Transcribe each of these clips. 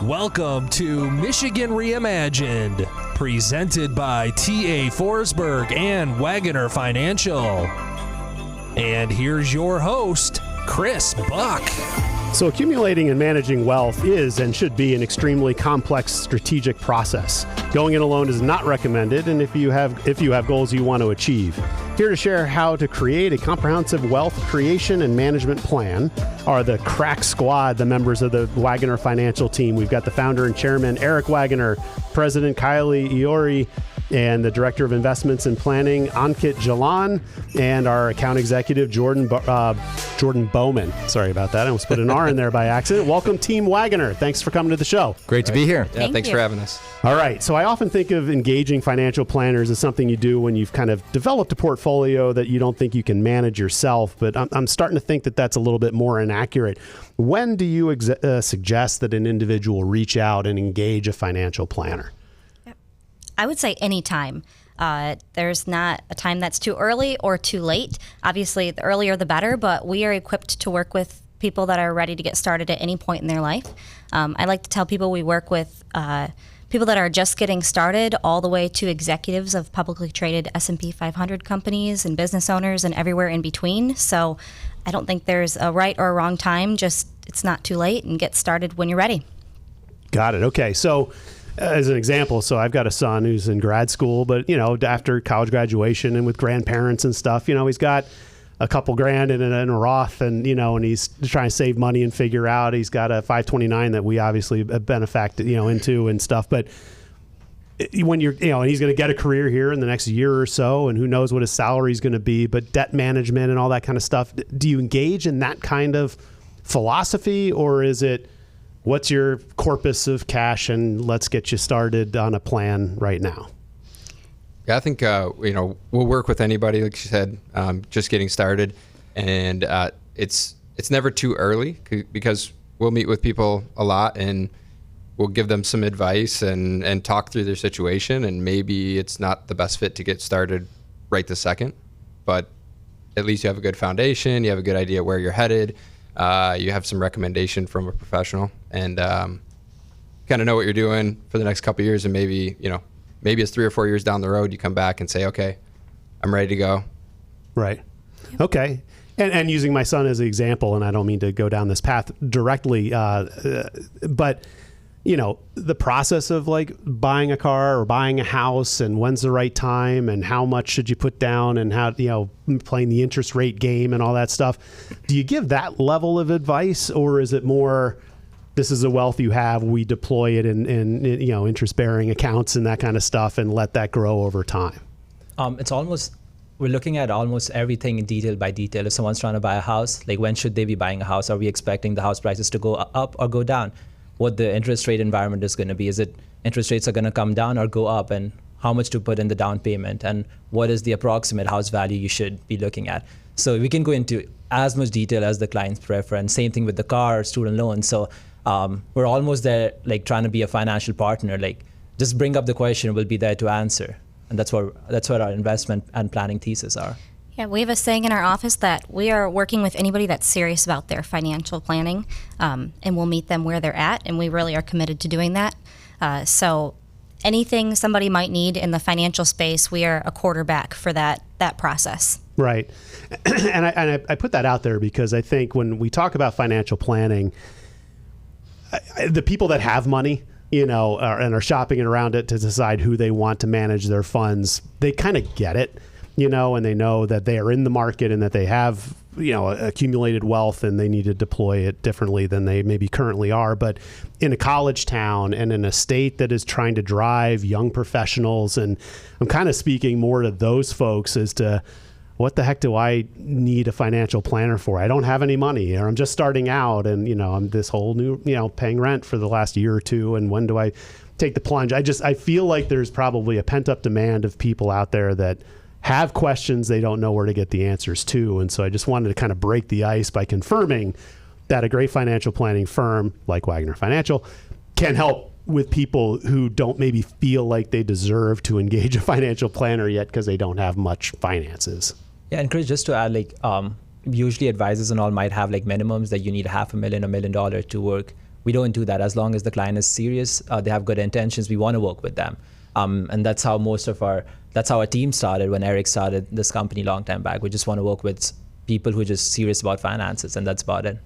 Welcome to Michigan Reimagined, presented by T.A. Forsberg and Waggoner Financial. And here's your host, Chris Buck. So accumulating and managing wealth is and should be an extremely complex strategic process. Going it alone is not recommended, and if you have goals you want to achieve. Here to share how to create a comprehensive wealth creation and management plan are the crack squad, the members of the Waggoner Financial team. We've got the founder and chairman, Eric Waggoner, President Kiley Eory, and the Director of Investments and Planning, Ankit Jalan, and our account executive, Jordan Bowman. Sorry about that. I almost put an R in there by accident. Welcome, Team Waggoner. Thanks for coming to the show. Great to be here. Yeah, thanks for having us. All right. So I often think of engaging financial planners as something you do when you've kind of developed a portfolio that you don't think you can manage yourself, but I'm starting to think that that's a little bit more inaccurate. When do you suggest that an individual reach out and engage a financial planner? I would say anytime. There's not a time that's too early or too late. Obviously, the earlier the better, but we are equipped to work with people that are ready to get started at any point in their life. I like to tell people we work with people that are just getting started all the way to executives of publicly traded S&P 500 companies and business owners and everywhere in between. So I don't think there's a right or a wrong time, just it's not too late, and get started when you're ready. Got it. Okay. So as an example, so I've got a son who's in grad school, but, after college graduation and with grandparents and stuff, he's got a couple grand in a Roth and, and he's trying to save money and figure out he's got a 529 that we obviously benefacted, into and stuff. But when you're, and he's going to get a career here in the next year or so, and who knows what his salary is going to be, but debt management and all that kind of stuff. Do you engage in that kind of philosophy, or is it, what's your corpus of cash and let's get you started on a plan right now? Yeah, I think, we'll work with anybody, like you said, just getting started. And it's never too early because we'll meet with people a lot and we'll give them some advice and talk through their situation. And maybe it's not the best fit to get started right this second, but at least you have a good foundation. You have a good idea where you're headed. You have some recommendation from a professional and kind of know what you're doing for the next couple of years. And maybe it's 3 or 4 years down the road, you come back and say, okay, I'm ready to go. Right. Okay. And using my son as an example, and I don't mean to go down this path directly, but the process of like buying a car or buying a house and when's the right time and how much should you put down and how, playing the interest rate game and all that stuff. Do you give that level of advice, or is it more, this is the wealth you have, we deploy it in interest-bearing accounts and that kind of stuff and let that grow over time? We're looking at almost everything detail by detail. If someone's trying to buy a house, like when should they be buying a house? Are we expecting the house prices to go up or go down? What the interest rate environment is going to be. Is it interest rates are going to come down or go up, and how much to put in the down payment, and what is the approximate house value you should be looking at? So we can go into as much detail as the client's preference. Same thing with the car, student loans. So we're almost there, like trying to be a financial partner. Like just bring up the question, we'll be there to answer. And that's what our investment and planning thesis are. Yeah, we have a saying in our office that we are working with anybody that's serious about their financial planning, and we'll meet them where they're at, and we really are committed to doing that. So anything somebody might need in the financial space, we are a quarterback for that process. Right. And I put that out there because I think when we talk about financial planning, the people that have money, and are shopping it around it to decide who they want to manage their funds, they kind of get it. And they know that they are in the market and that they have, accumulated wealth and they need to deploy it differently than they maybe currently are. But in a college town and in a state that is trying to drive young professionals, and I'm kind of speaking more to those folks as to what the heck do I need a financial planner for? I don't have any money, or I'm just starting out and, I'm this whole new, paying rent for the last year or two. And when do I take the plunge? I feel like there's probably a pent up demand of people out there that have questions they don't know where to get the answers to. And so I just wanted to kind of break the ice by confirming that a great financial planning firm like Waggoner Financial can help with people who don't maybe feel like they deserve to engage a financial planner yet because they don't have much finances. Yeah, and Chris, just to add, usually advisors and all might have like minimums that you need $500,000, $1 million to work we don't do that. As long as the client is serious, they have good intentions, we want to work with them. And that's how that's how our team started when Eric started this company long time back. We just want to work with people who are just serious about finances, and that's about it.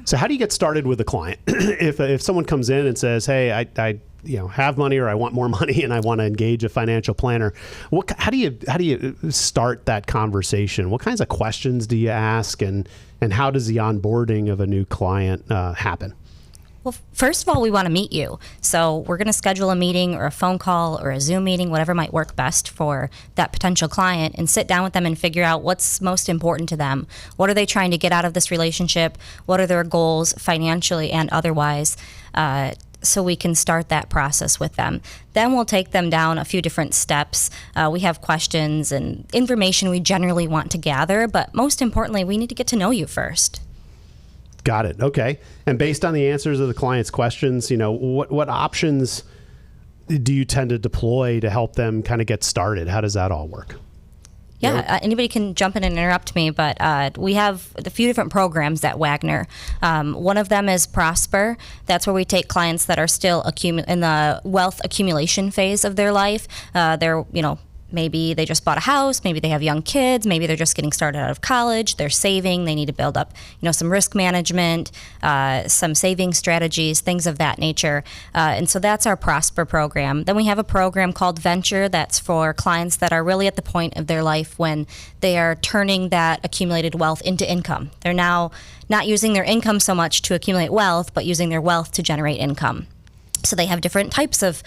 So how do you get started with a client? If someone comes in and says, "Hey, I have money, or I want more money, and I want to engage a financial planner," how do you start that conversation? What kinds of questions do you ask, and how does the onboarding of a new client happen? Well, first of all, we want to meet you. So we're going to schedule a meeting or a phone call or a Zoom meeting, whatever might work best for that potential client, and sit down with them and figure out what's most important to them. What are they trying to get out of this relationship? What are their goals financially and otherwise? So we can start that process with them. Then we'll take them down a few different steps. We have questions and information we generally want to gather, but most importantly, we need to get to know you first. Got it. Okay. And based on the answers of the client's questions, what options do you tend to deploy to help them kind of get started? How does that all work? Yeah, anybody can jump in and interrupt me, but we have a few different programs at Waggoner. One of them is Prosper. That's where we take clients that are still in the wealth accumulation phase of their life. They're, maybe they just bought a house, maybe they have young kids, maybe they're just getting started out of college, they're saving, they need to build up, some risk management, some saving strategies, things of that nature. And so that's our Prosper program. Then we have a program called Venture that's for clients that are really at the point of their life when they are turning that accumulated wealth into income. They're now not using their income so much to accumulate wealth, but using their wealth to generate income. So they have different types of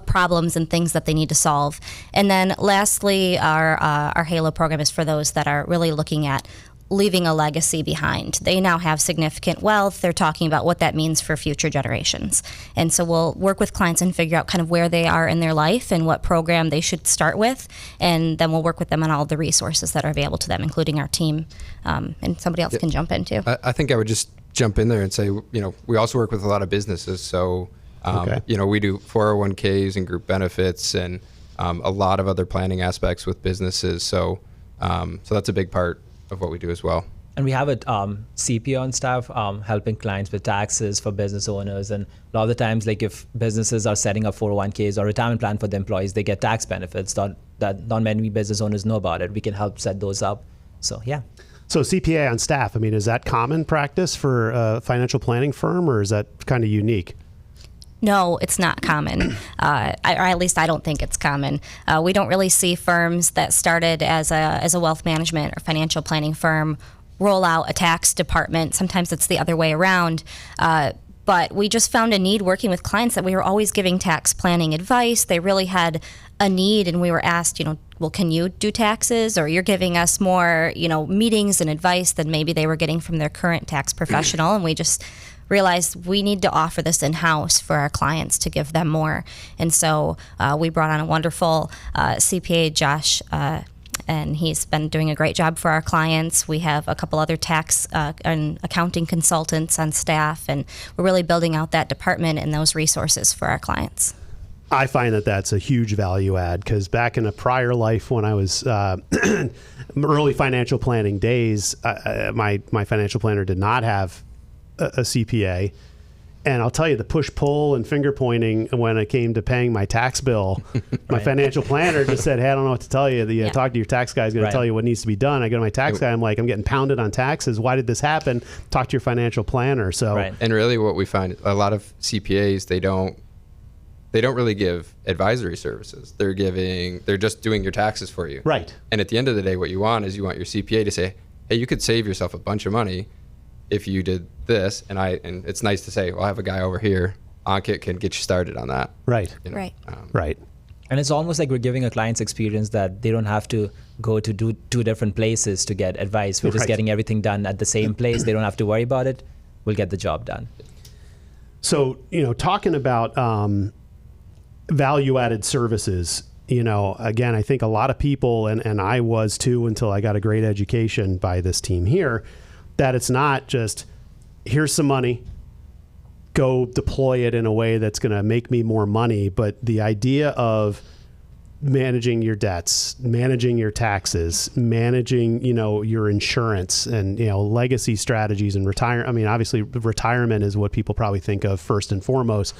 problems and things that they need to solve. And then lastly, our Halo program is for those that are really looking at leaving a legacy behind. They now have significant wealth. They're talking about what that means for future generations. And so we'll work with clients and figure out kind of where they are in their life and what program they should start with. And then we'll work with them on all the resources that are available to them, including our team. And somebody else can jump in too. I think I would just jump in there and say, we also work with a lot of businesses. So we do 401ks and group benefits and a lot of other planning aspects with businesses. So that's a big part of what we do as well. And we have a CPA on staff helping clients with taxes for business owners. And a lot of the times, like if businesses are setting up 401ks or retirement plan for the employees, they get tax benefits that not many business owners know about it. We can help set those up. So, yeah. So CPA on staff, is that common practice for a financial planning firm, or is that kind of unique? No, it's not common, or at least I don't think it's common. We don't really see firms that started as a wealth management or financial planning firm roll out a tax department. Sometimes it's the other way around. But we just found a need working with clients that we were always giving tax planning advice. They really had a need, and we were asked, well, can you do taxes? Or you're giving us more, meetings and advice than maybe they were getting from their current tax professional. And we just realized we need to offer this in-house for our clients to give them more. And so we brought on a wonderful CPA, Josh, and he's been doing a great job for our clients. We have a couple other tax and accounting consultants on staff, and we're really building out that department and those resources for our clients. I find that that's a huge value add, because back in a prior life when I was early financial planning days, my financial planner did not have a CPA. And I'll tell you, the push-pull and finger-pointing when it came to paying my tax bill, my financial planner just said, hey, I don't know what to tell you. Talk to your tax guy. He's going to tell you what needs to be done. I go to my tax guy. I'm like, I'm getting pounded on taxes. Why did this happen? Talk to your financial planner. So, And really what we find, a lot of CPAs, they don't really give advisory services. They're just doing your taxes for you. Right. And at the end of the day, what you want is your CPA to say, hey, you could save yourself a bunch of money if you did this, and it's nice to say, well, I have a guy over here, Ankit can get you started on that. Right. Right. Right. And it's almost like we're giving a client's experience that they don't have to go to two different places to get advice. We're just getting everything done at the same place. They don't have to worry about it. We'll get the job done. So, talking about value-added services, again, I think a lot of people, and I was too until I got a great education by this team here, that it's not just, here's some money, go deploy it in a way that's going to make me more money, but the idea of managing your debts, managing your taxes, managing, your insurance and, legacy strategies and retire. I mean, obviously retirement is what people probably think of first and foremost,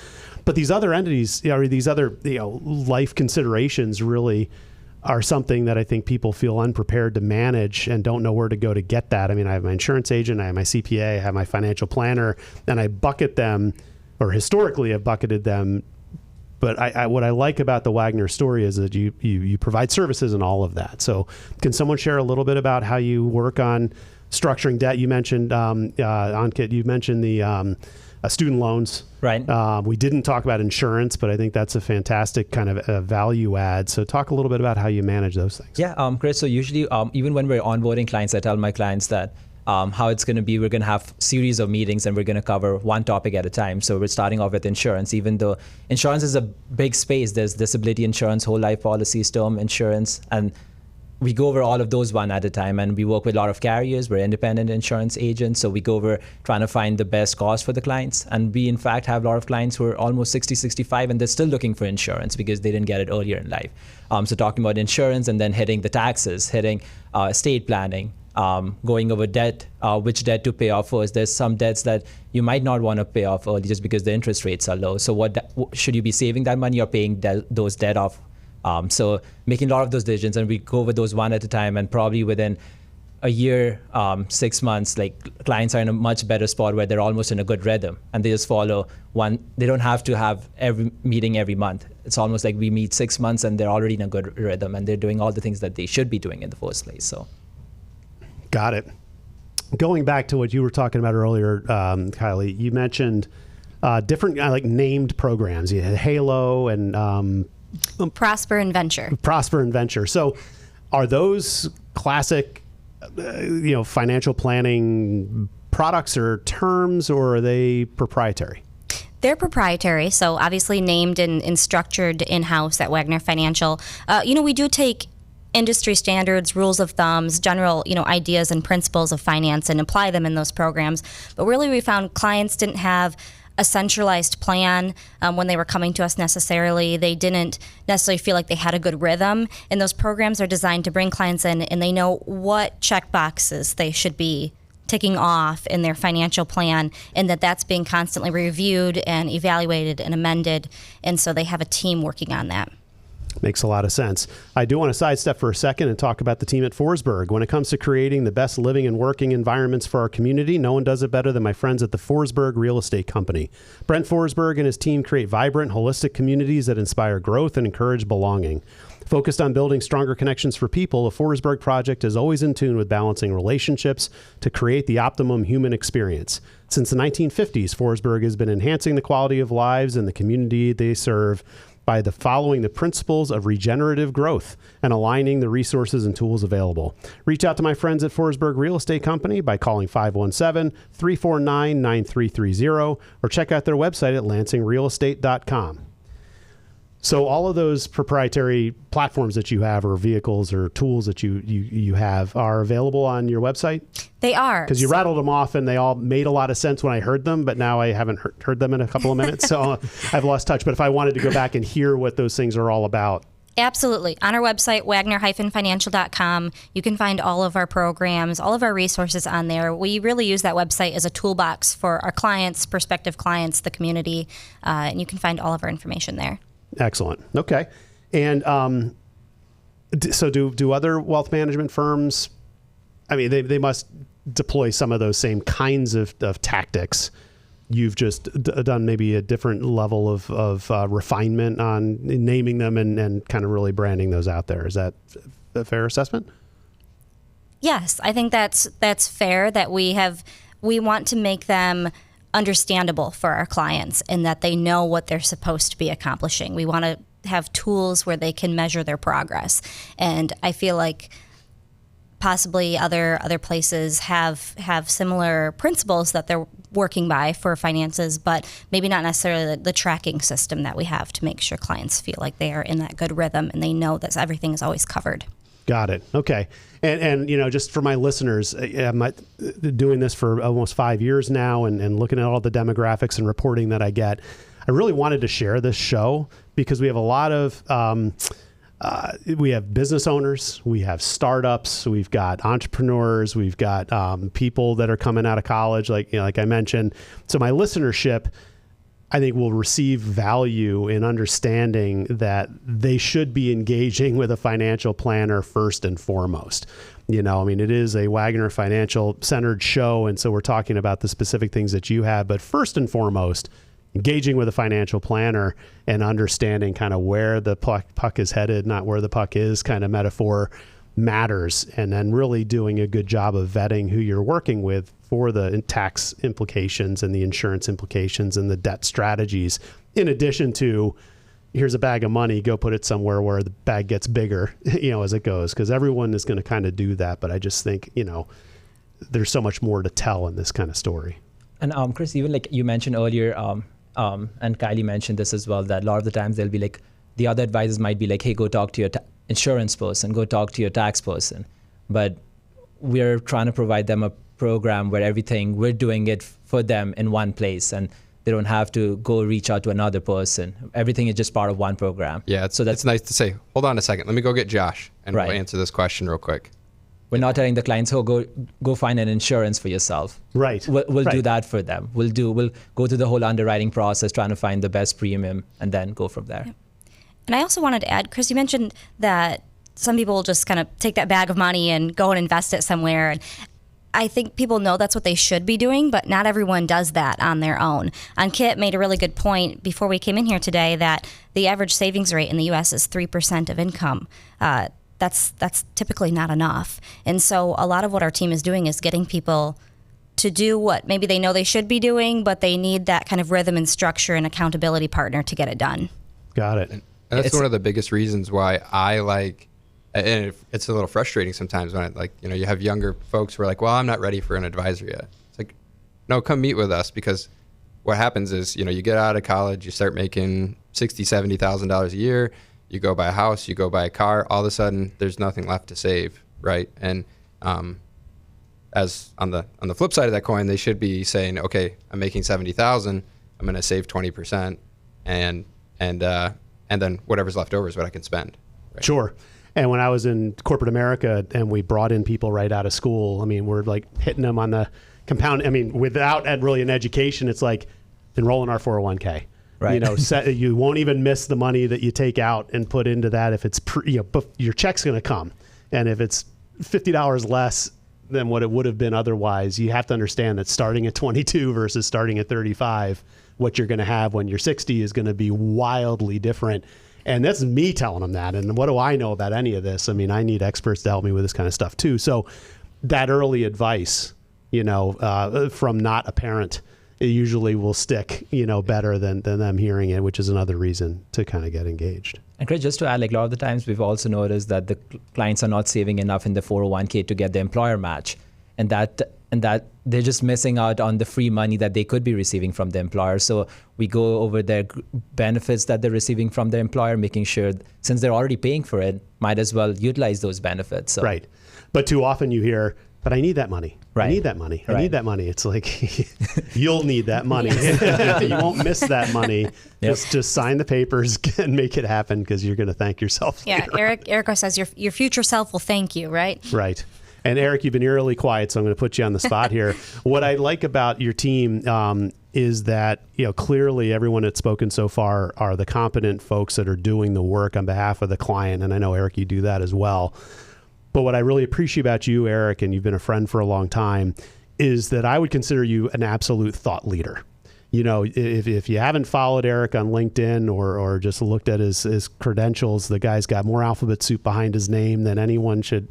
but these other entities, or these other, life considerations really are something that I think people feel unprepared to manage and don't know where to go to get that. I mean, I have my insurance agent, I have my CPA, I have my financial planner, and I bucket them, or historically I've bucketed them. But what I like about the Waggoner story is that you provide services in all of that. So can someone share a little bit about how you work on structuring debt? You mentioned, Ankit, you mentioned the student loans. Right. We didn't talk about insurance, but I think that's a fantastic kind of a value add. So talk a little bit about how you manage those things. Yeah, Chris, so usually even when we're onboarding clients, I tell my clients that how it's going to be, we're going to have series of meetings and we're going to cover one topic at a time. So we're starting off with insurance, even though insurance is a big space. There's disability insurance, whole life policies, term insurance, and we go over all of those one at a time. And we work with a lot of carriers. We're independent insurance agents. So we go over trying to find the best cost for the clients. And we, in fact, have a lot of clients who are almost 60, 65, and they're still looking for insurance because they didn't get it earlier in life. So talking about insurance and then hitting the taxes, hitting estate planning, going over debt, which debt to pay off first. There's some debts that you might not want to pay off early just because the interest rates are low. So should you be saving that money or paying those debt off? So making a lot of those decisions, and we go over those one at a time, and probably within a year, 6 months, like clients are in a much better spot where they're almost in a good rhythm and they just follow one. They don't have to have every meeting every month. It's almost like we meet 6 months and they're already in a good rhythm and they're doing all the things that they should be doing in the first place. So. Got it. Going back to what you were talking about earlier, Kiley, you mentioned different like named programs. You had Halo and Prosper and Venture. Prosper and Venture. So are those classic, financial planning products or terms, or are they proprietary? They're proprietary, so obviously named and structured in-house at Waggoner Financial. We do take industry standards, rules of thumbs, general, ideas and principles of finance and apply them in those programs. But really we found clients didn't have a centralized plan when they were coming to us necessarily. They didn't necessarily feel like they had a good rhythm. And those programs are designed to bring clients in and they know what check boxes they should be ticking off in their financial plan, and that's being constantly reviewed and evaluated and amended. And so they have a team working on that. Makes a lot of sense. I do want to sidestep for a second and talk about the team at Forsberg. When it comes to creating the best living and working environments for our community, no one does it better than my friends at the Forsberg Real Estate Company. Brent Forsberg and his team create vibrant, holistic communities that inspire growth and encourage belonging. Focused on building stronger connections for people, the Forsberg Project is always in tune with balancing relationships to create the optimum human experience. Since the 1950s, Forsberg has been enhancing the quality of lives in the community they serve by following the principles of regenerative growth and aligning the resources and tools available. Reach out to my friends at Forsberg Real Estate Company by calling 517-349-9330 or check out their website at lansingrealestate.com. So all of those proprietary platforms that you have, or vehicles or tools that you have, are available on your website? They are. Because you rattled them off and they all made a lot of sense when I heard them, but now I haven't heard them in a couple of minutes, so I've lost touch. But if I wanted to go back and hear what those things are all about. Absolutely. On our website, waggoner-financial.com, you can find all of our programs, all of our resources on there. We really use that website as a toolbox for our clients, prospective clients, the community, and you can find all of our information there. Excellent. Okay. And so do other wealth management firms, I mean, they must deploy some of those same kinds of tactics. You've just done maybe a different level of refinement on naming them and kind of really branding those out there. Is that a fair assessment? Yes, I think that's fair, that we want to make them understandable for our clients and that they know what they're supposed to be accomplishing. We want to have tools where they can measure their progress. And I feel like possibly other places have similar principles that they're working by for finances, but maybe not necessarily the tracking system that we have to make sure clients feel like they are in that good rhythm and they know that everything is always covered. Got it. Okay. And just for my listeners, I'm doing this for almost 5 years now and looking at all the demographics and reporting that I get. I really wanted to share this show because we have a lot of we have business owners, we have startups, we've got entrepreneurs, we've got people that are coming out of college, like I mentioned. So my listenership, I think, will receive value in understanding that they should be engaging with a financial planner first and foremost. It is a Waggoner Financial centered show, and so we're talking about the specific things that you have, but first and foremost, engaging with a financial planner and understanding kind of where the puck is headed, not where the puck is, kind of metaphor matters. And then really doing a good job of vetting who you're working with for the tax implications and the insurance implications and the debt strategies, in addition to, here's a bag of money, go put it somewhere where the bag gets bigger, as it goes, because everyone is going to kind of do that. But I just think, there's so much more to tell in this kind of story. And Chris, even like you mentioned earlier, and Kiley mentioned this as well, that a lot of the times they'll be like, the other advisors might be like, hey, go talk to your insurance person, go talk to your tax person. But we're trying to provide them a program where we're doing it for them in one place, and they don't have to go reach out to another person. Everything is just part of one program. Yeah, it's nice to say, hold on a second, let me go get Josh, and we'll answer this question real quick. We're not telling the clients, go find an insurance for yourself. Right. We'll do that for them. We'll go through the whole underwriting process, trying to find the best premium, and then go from there. Yep. And I also wanted to add, Chris, you mentioned that some people will just kind of take that bag of money and go and invest it somewhere. And I think people know that's what they should be doing, but not everyone does that on their own. Ankit made a really good point before we came in here today that the average savings rate in the U.S. is 3% of income. That's typically not enough. And so a lot of what our team is doing is getting people to do what maybe they know they should be doing, but they need that kind of rhythm and structure and accountability partner to get it done. Got it. And that's one of the biggest reasons why I like, and it's a little frustrating sometimes when you have younger folks who are like, well, I'm not ready for an advisor yet. It's like, no, come meet with us, because what happens is, you get out of college, you start making $60,000, $70,000 a year. You go buy a house, you go buy a car, all of a sudden there's nothing left to save, right? And as on the flip side of that coin, they should be saying, okay, I'm making $70,000, I'm going to save 20%, and then whatever's left over is what I can spend. Right? Sure. And when I was in corporate America and we brought in people right out of school, we're like hitting them on the compound. Without really an education, it's like enroll in our 401k. Right. You won't even miss the money that you take out and put into that if it's your check's going to come. And if it's $50 less than what it would have been otherwise, you have to understand that starting at 22 versus starting at 35, what you're going to have when you're 60 is going to be wildly different. And that's me telling them that. And what do I know about any of this? I need experts to help me with this kind of stuff too. So that early advice, from not a parent, it usually will stick, better than them hearing it, which is another reason to kind of get engaged. And Chris, just to add, a lot of the times we've also noticed that the clients are not saving enough in the 401k to get the employer match, and that they're just missing out on the free money that they could be receiving from the employer. So we go over their benefits that they're receiving from their employer, making sure, since they're already paying for it, might as well utilize those benefits. So. Right. But too often you hear, but I need that money. Right. I need that money. Right. I need that money. It's like, you'll need that money. You won't miss that money. Yep. Just sign the papers and make it happen, because you're going to thank yourself Yeah, later. Erica says your future self will thank you, right? Right. And Eric, you've been eerily quiet, so I'm going to put you on the spot here. What I like about your team is that, clearly everyone that's spoken so far are the competent folks that are doing the work on behalf of the client. And I know, Eric, you do that as well. But what I really appreciate about you, Eric, and you've been a friend for a long time, is that I would consider you an absolute thought leader. If you haven't followed Eric on LinkedIn or just looked at his credentials, the guy's got more alphabet soup behind his name than anyone should.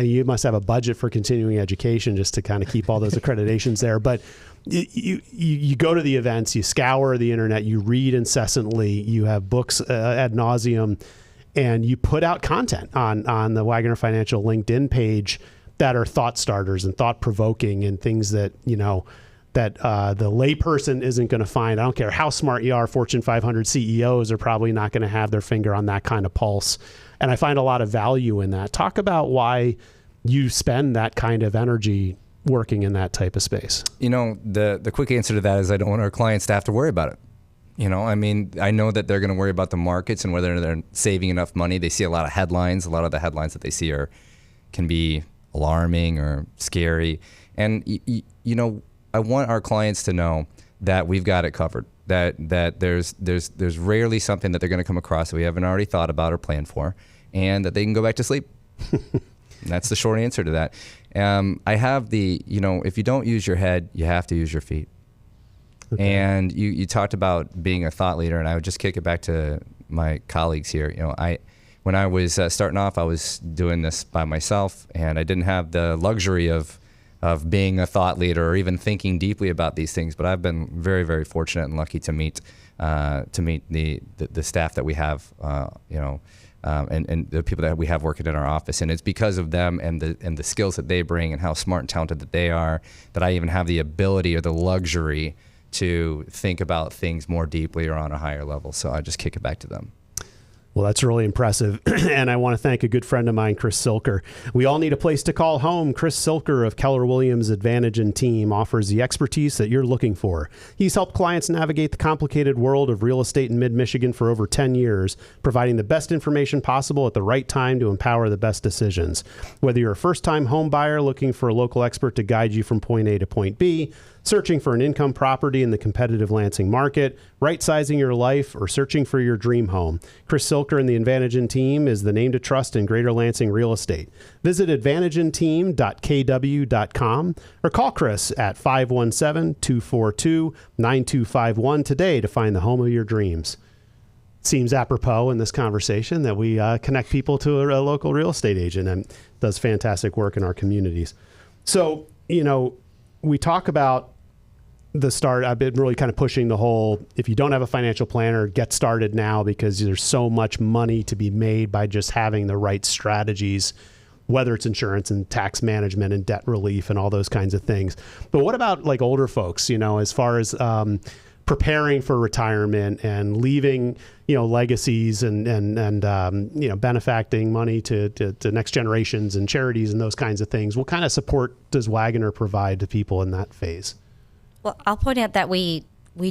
You must have a budget for continuing education just to kind of keep all those accreditations there. But you go to the events, you scour the internet, you read incessantly, you have books ad nauseum, and you put out content on the Waggoner Financial LinkedIn page that are thought starters and thought provoking and things that, that the layperson isn't going to find. I don't care how smart you are. Fortune 500 CEOs are probably not going to have their finger on that kind of pulse. And I find a lot of value in that. Talk about why you spend that kind of energy working in that type of space. The quick answer to that is I don't want our clients to have to worry about it. You know, I mean, I know that they're going to worry about the markets and whether they're saving enough money. They see a lot of headlines. A lot of the headlines that they see can be alarming or scary. And you know, I want our clients to know that we've got it covered. That there's rarely something that they're going to come across that we haven't already thought about or planned for, and that they can go back to sleep. And that's the short answer to that. I have you know, if you don't use your head, you have to use your feet. Okay. And you talked about being a thought leader, and I would just kick it back to my colleagues here. You know, when I was starting off, I was doing this by myself, and I didn't have the luxury of being a thought leader or even thinking deeply about these things. But I've been very, very fortunate and lucky to meet the staff that we have, you know, and the people that we have working in our office. And it's because of them and the skills that they bring and how smart and talented that they are that I even have the ability or the luxury to think about things more deeply or on a higher level. So I just kick it back to them. Well, that's really impressive. And I want to thank a good friend of mine, Chris Silker. We all need a place to call home. Chris Silker of Keller Williams Advantage and Team offers the expertise that you're looking for. He's helped clients navigate the complicated world of real estate in mid-Michigan for over 10 years, providing the best information possible at the right time to empower the best decisions. Whether you're a first-time home buyer looking for a local expert to guide you from point A to point B, searching for an income property in the competitive Lansing market, right-sizing your life, or searching for your dream home, Chris Silker and the Advantage and Team is the name to trust in Greater Lansing real estate. Visit advantageandteam.kw.com or call Chris at 517-242-9251 today to find the home of your dreams. Seems apropos in this conversation that we connect people to a local real estate agent, and does fantastic work in our communities. So, you know, we talk about the start. I've been really kind of pushing the whole, if you don't have a financial planner, get started now, because there's so much money to be made by just having the right strategies, whether it's insurance and tax management and debt relief and all those kinds of things. But what about like older folks, you know, as far as preparing for retirement and leaving, you know, legacies and you know, benefacting money to next generations and charities and those kinds of things? What kind of support does Waggoner provide to people in that phase? Well, I'll point out that we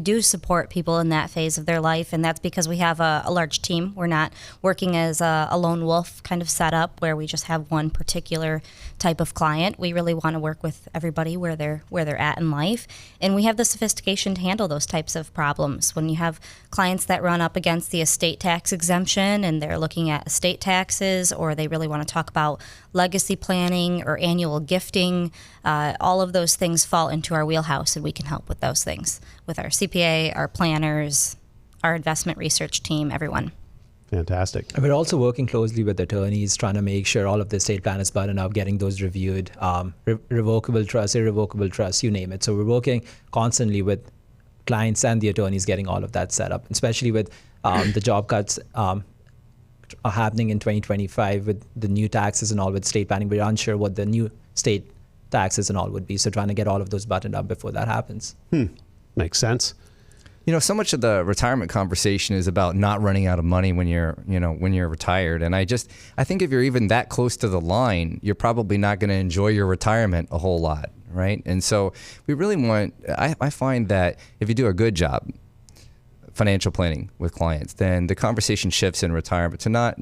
do support people in that phase of their life, and that's because we have a large team. We're not working as a lone wolf kind of setup where we just have one particular type of client. We really want to work with everybody where they're at in life, and we have the sophistication to handle those types of problems. When you have clients that run up against the estate tax exemption and they're looking at estate taxes, or they really want to talk about legacy planning or annual gifting, all of those things fall into our wheelhouse, and we can help with those things with our CPA, our planners, our investment research team, everyone. Fantastic. We're also working closely with attorneys, trying to make sure all of the estate plan is buttoned up, getting those reviewed, revocable trust, irrevocable trust, you name it. So we're working constantly with clients and the attorneys, getting all of that set up, especially with the job cuts are happening in 2025 with the new taxes and all with state planning. We're unsure what the new state taxes and all would be. So trying to get all of those buttoned up before that happens. Makes sense. You know, so much of the retirement conversation is about not running out of money when you're retired. And I think if you're even that close to the line, you're probably not going to enjoy your retirement a whole lot, right? And so we really I find that if you do a good job financial planning with clients, then the conversation shifts in retirement to not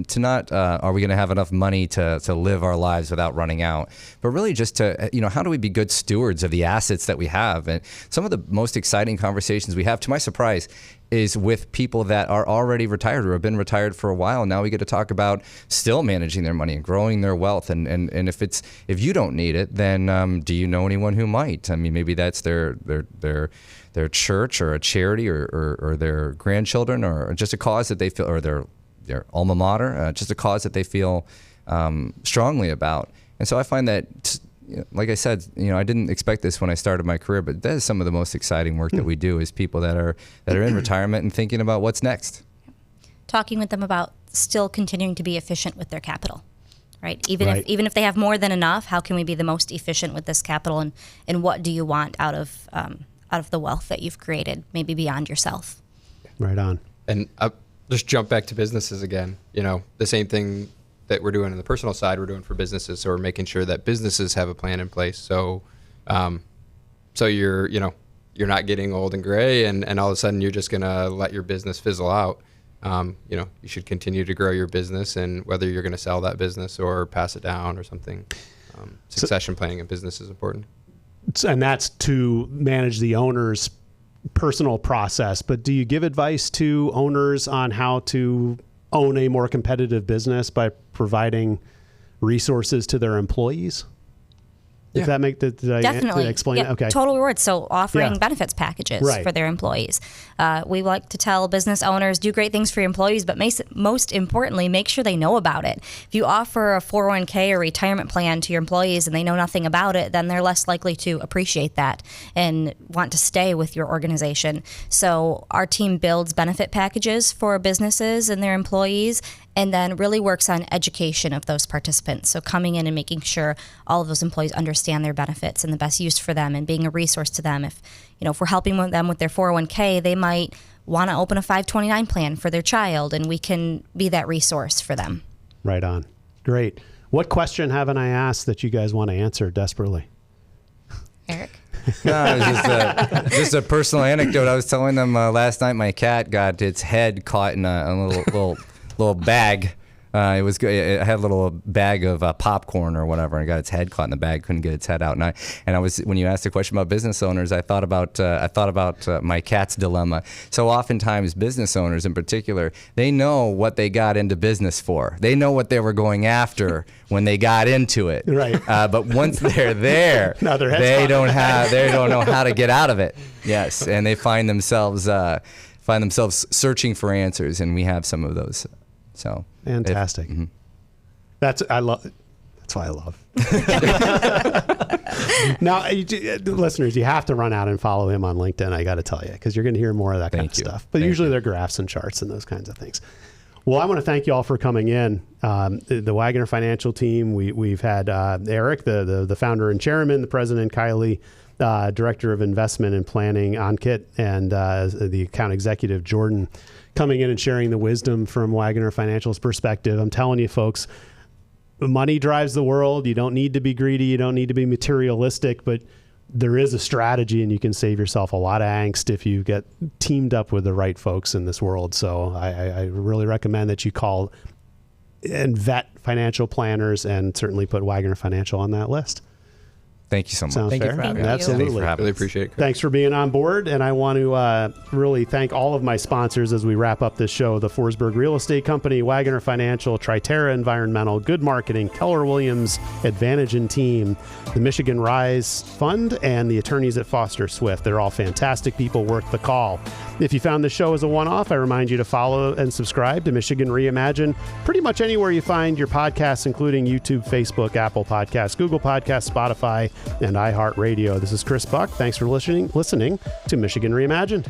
are we going to have enough money to live our lives without running out, but really just to, you know, how do we be good stewards of the assets that we have? And some of the most exciting conversations we have, to my surprise, is with people that are already retired or have been retired for a while. Now we get to talk about still managing their money and growing their wealth. And if you don't need it, then do you know anyone who might? I mean, maybe that's their church or a charity or their grandchildren or just a cause that they feel, or their alma mater, just a cause that they feel strongly about. And so I find that, like I said, you know, I didn't expect this when I started my career, but that is some of the most exciting work that we do, is people that are in retirement and thinking about what's next. Talking with them about still continuing to be efficient with their capital, right? Even if they have more than enough, how can we be the most efficient with this capital, and what do you want out of the wealth that you've created, maybe beyond yourself? Right on. And I'll just jump back to businesses again. You know, the same thing that we're doing on the personal side, we're doing for businesses. So we're making sure that businesses have a plan in place. So, so you're, you know, you're not getting old and gray, and all of a sudden you're just going to let your business fizzle out. You should continue to grow your business, and whether you're going to sell that business or pass it down or something, succession planning in business is important. And that's to manage the owner's personal process. But do you give advice to owners on how to own a more competitive business by providing resources to their employees? If that did I Definitely explain it? Okay. Total rewards. So offering benefits packages for their employees. We like to tell business owners, do great things for your employees, but most importantly, make sure they know about it. If you offer a 401k or retirement plan to your employees and they know nothing about it, then they're less likely to appreciate that and want to stay with your organization. So our team builds benefit packages for businesses and their employees, and then really works on education of those participants. So coming in and making sure all of those employees understand their benefits and the best use for them, and being a resource to them. If we're helping them with their 401k, they might want to open a 529 plan for their child, and we can be that resource for them. Right on. Great. What question haven't I asked that you guys want to answer desperately? Eric? No, it's just a personal anecdote. I was telling them last night my cat got its head caught in a little bag. It had a little bag of popcorn or whatever, and it got its head caught in the bag. Couldn't get its head out. And I was, when you asked the question about business owners, I thought about my cat's dilemma. So oftentimes business owners in particular, they know what they got into business for. They know what they were going after when they got into it. Right. But once they're there, Now their head's they caught. don't know how to get out of it. Yes, and they find themselves searching for answers, and we have some of those. So fantastic. That's why I love. Now, listeners, you have to run out and follow him on LinkedIn. I got to tell you, because you're going to hear more of that kind of stuff. But usually they're graphs and charts and those kinds of things. Well, I want to thank you all for coming in. The Waggoner Financial team. We've had Eric, the founder and chairman, the president, Kiley, director of investment and planning, Ankit, and the account executive, Jordan, coming in and sharing the wisdom from Waggoner Financial's perspective. I'm telling you, folks, money drives the world. You don't need to be greedy. You don't need to be materialistic, but there is a strategy, and you can save yourself a lot of angst if you get teamed up with the right folks in this world. So I really recommend that you call and vet financial planners, and certainly put Waggoner Financial on that list. Thank you so much. Sounds Thank fair? you for having us. Absolutely. Thanks for having Really us. appreciate it. Thanks for being on board. And I want to really thank all of my sponsors as we wrap up this show: the Forsberg Real Estate Company, Waggoner Financial, Triterra Environmental, Good Marketing, Keller Williams, Advantage and Team, the Michigan Rise Fund, and the attorneys at Foster Swift. They're all fantastic people, worth the call. If you found this show as a one-off, I remind you to follow and subscribe to Michigan Reimagine pretty much anywhere you find your podcasts, including YouTube, Facebook, Apple Podcasts, Google Podcasts, Spotify, and iHeartRadio. This is Chris Buck. Thanks for listening to Michigan Reimagined.